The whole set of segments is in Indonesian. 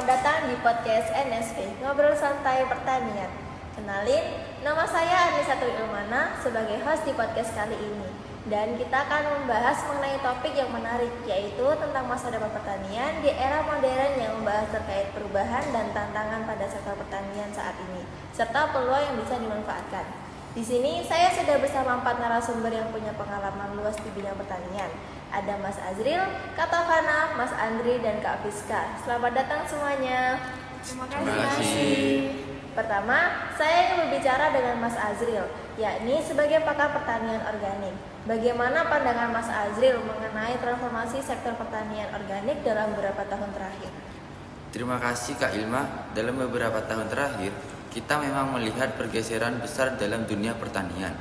selamat datang di podcast NSP, Ngobrol Santai Pertanian. Kenalin, nama saya Anisatul Ilmana sebagai host di podcast kali ini. Dan kita akan membahas mengenai topik yang menarik, yaitu tentang masa depan pertanian di era modern yang membahas terkait perubahan dan tantangan pada sektor pertanian saat ini, serta peluang yang bisa dimanfaatkan. Di sini saya sudah bersama 4 narasumber yang punya pengalaman luas di bidang pertanian. Ada Mas Azril, Kak Tafana, Mas Andri, dan Kak Fiska. Selamat datang semuanya. Terima kasih. Pertama, saya ingin berbicara dengan Mas Azril, yakni sebagai pakar pertanian organik. Bagaimana pandangan Mas Azril mengenai transformasi sektor pertanian organik dalam beberapa tahun terakhir? Terima kasih Kak Ilma. Dalam beberapa tahun terakhir, kita memang melihat pergeseran besar dalam dunia pertanian.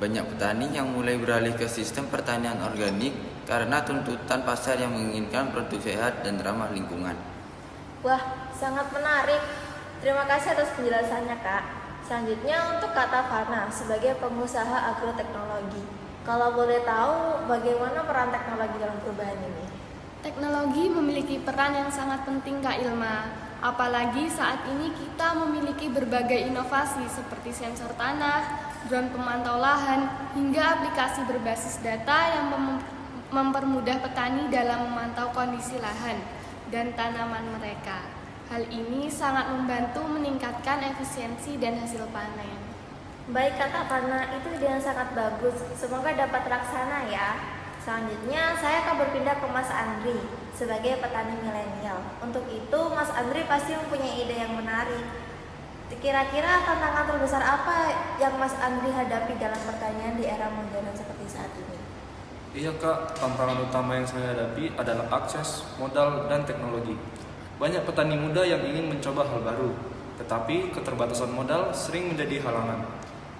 Banyak petani yang mulai beralih ke sistem pertanian organik karena tuntutan pasar yang menginginkan produk sehat dan ramah lingkungan. Wah, sangat menarik. Terima kasih atas penjelasannya, Kak. Selanjutnya untuk Kak Tafana sebagai pengusaha agroteknologi. Kalau boleh tahu, bagaimana peran teknologi dalam perubahan ini? Teknologi memiliki peran yang sangat penting, Kak Ilma. Apalagi saat ini kita memiliki berbagai inovasi seperti sensor tanah, drone pemantau lahan, hingga aplikasi berbasis data yang mempermudah petani dalam memantau kondisi lahan dan tanaman mereka. Hal ini sangat membantu meningkatkan efisiensi dan hasil panen. Baik Kak Tafana, itu ide yang sangat bagus. Semoga dapat terlaksana ya. Selanjutnya saya akan berpindah ke Mas Andri sebagai petani milenial. Untuk itu Mas Andri pasti mempunyai ide yang menarik. Kira-kira tantangan terbesar apa yang Mas Andri hadapi dalam pertanian di era modern seperti saat ini? Iya Kak, tantangan utama yang saya hadapi adalah akses, modal, dan teknologi. Banyak petani muda yang ingin mencoba hal baru, tetapi keterbatasan modal sering menjadi halangan.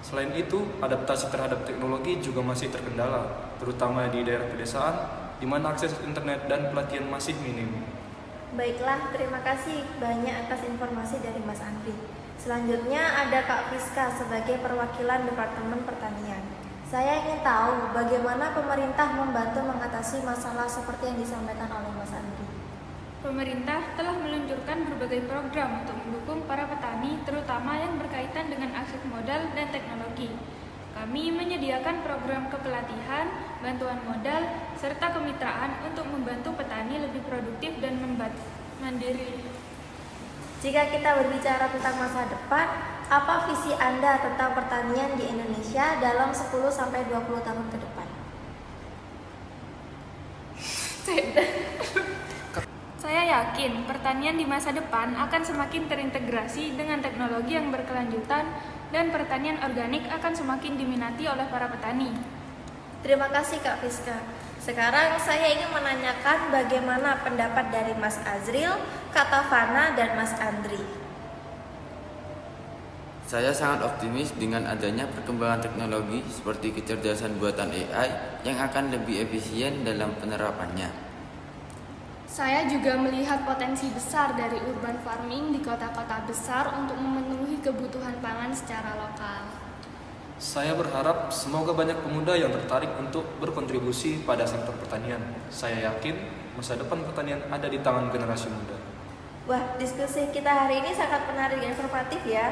Selain itu, adaptasi terhadap teknologi juga masih terkendala, terutama di daerah pedesaan, di mana akses internet dan pelatihan masih minim. Baiklah, terima kasih banyak atas informasi dari Mas Andri. Selanjutnya ada Kak Fiska sebagai perwakilan Departemen Pertanian. Saya ingin tahu bagaimana pemerintah membantu mengatasi masalah seperti yang disampaikan oleh Mas Andri. Pemerintah telah meluncurkan berbagai program untuk mendukung para petani, terutama yang berkaitan dengan akses modal dan teknologi. Kami menyediakan program kepelatihan, bantuan modal, serta kemitraan untuk membantu petani lebih produktif dan mandiri. Jika kita berbicara tentang masa depan, apa visi Anda tentang pertanian di Indonesia dalam 10-20 tahun ke depan? Saya yakin pertanian di masa depan akan semakin terintegrasi dengan teknologi yang berkelanjutan dan pertanian organik akan semakin diminati oleh para petani. Terima kasih Kak Fiska. Sekarang saya ingin menanyakan bagaimana pendapat dari Mas Azril, Kak Tafana, dan Mas Andri. Saya sangat optimis dengan adanya perkembangan teknologi seperti kecerdasan buatan AI yang akan lebih efisien dalam penerapannya. Saya juga melihat potensi besar dari urban farming di kota-kota besar untuk memenuhi kebutuhan pangan secara lokal. Saya berharap semoga banyak pemuda yang tertarik untuk berkontribusi pada sektor pertanian. Saya yakin masa depan pertanian ada di tangan generasi muda. Wah, diskusi kita hari ini sangat menarik dan informatif ya.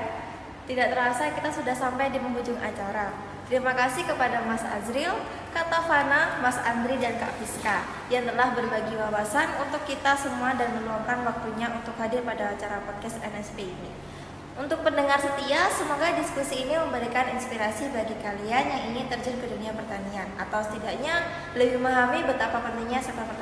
Tidak terasa kita sudah sampai di penghujung acara. Terima kasih kepada Mas Azril, Kak Tafana, Mas Andri, dan Kak Fiska yang telah berbagi wawasan untuk kita semua dan meluangkan waktunya untuk hadir pada acara podcast NSP ini. Untuk pendengar setia, semoga diskusi ini memberikan inspirasi bagi kalian yang ingin terjun ke dunia pertanian atau setidaknya lebih memahami betapa pentingnya sektor pertanian.